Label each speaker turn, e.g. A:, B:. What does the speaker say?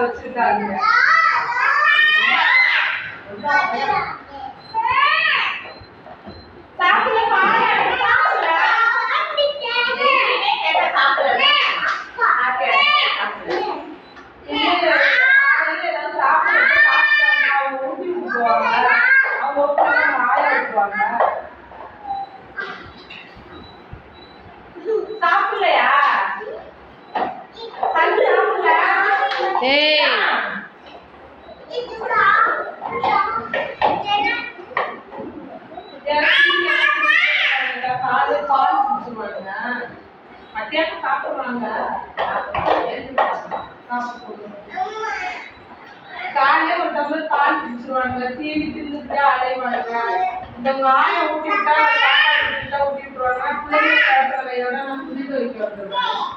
A: வச்சிருக்காங்க. மத்தியானம் சாப்பிடுவாங்க. காலையில ஒரு டம்ளர் பால் குடிச்சிருவாங்க. தீனி தின்னுட்டு அலைவாங்க. இந்த வாயை ஊட்டி விட்டா சாப்பாடு ஊட்டி விட்டுருவாங்க. பிள்ளைங்க கையோட நான் துணி துவைக்க வந்துடுவேன்.